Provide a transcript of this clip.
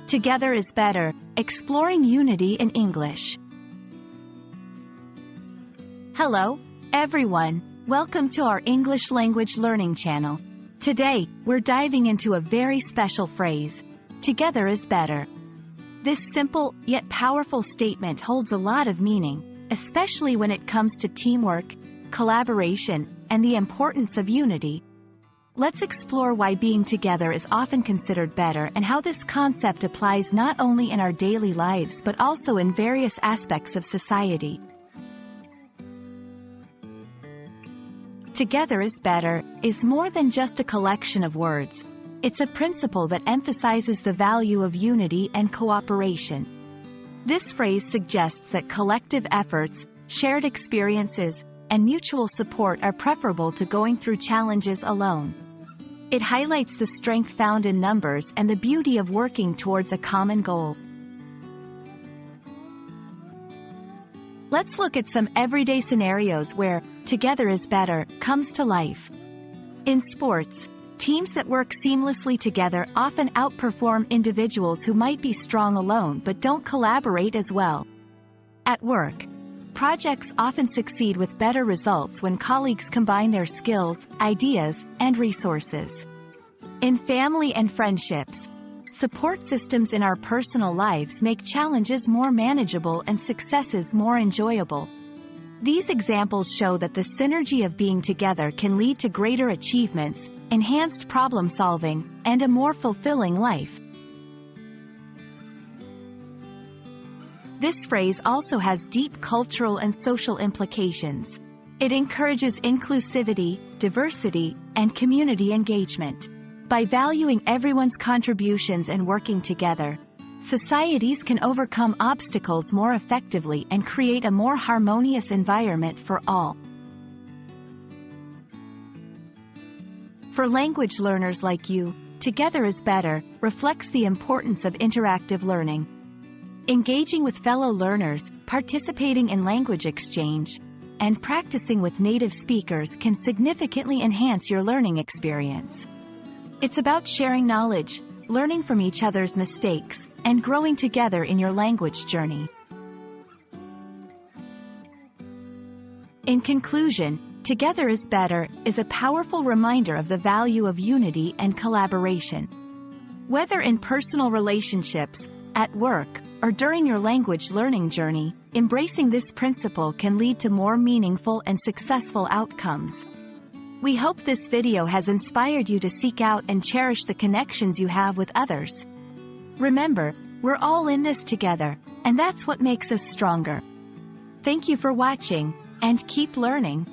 Together is better, exploring unity in English. Hello, everyone. Welcome to our English language learning channel. Today, we're diving into a very special phrase, together is better. This simple, yet powerful statement holds a lot of meaning, especially when it comes to teamwork, collaboration, and the importance of unity. Let's explore why being together is often considered better and how this concept applies not only in our daily lives but also in various aspects of society. Together is better is more than just a collection of words. It's a principle that emphasizes the value of unity and cooperation. This phrase suggests that collective efforts, shared experiences, and mutual support are preferable to going through challenges alone. It highlights the strength found in numbers and the beauty of working towards a common goal. Let's look at some everyday scenarios where together is better comes to life. In sports, teams that work seamlessly together often outperform individuals who might be strong alone but don't collaborate as well. At work, projects often succeed with better results when colleagues combine their skills, ideas, and resources. In family and friendships, support systems in our personal lives make challenges more manageable and successes more enjoyable. These examples show that the synergy of being together can lead to greater achievements, enhanced problem solving, and a more fulfilling life. This phrase also has deep cultural and social implications. It encourages inclusivity, diversity, and community engagement. By valuing everyone's contributions and working together, societies can overcome obstacles more effectively and create a more harmonious environment for all. For language learners like you, together is better reflects the importance of interactive learning. Engaging with fellow learners, participating in language exchange, and practicing with native speakers can significantly enhance your learning experience. It's about sharing knowledge, learning from each other's mistakes, and growing together in your language journey. In conclusion, together is better is a powerful reminder of the value of unity and collaboration. Whether in personal relationships, at work, or during your language learning journey, embracing this principle can lead to more meaningful and successful outcomes. We hope this video has inspired you to seek out and cherish the connections you have with others. Remember, we're all in this together, and that's what makes us stronger. Thank you for watching, and keep learning.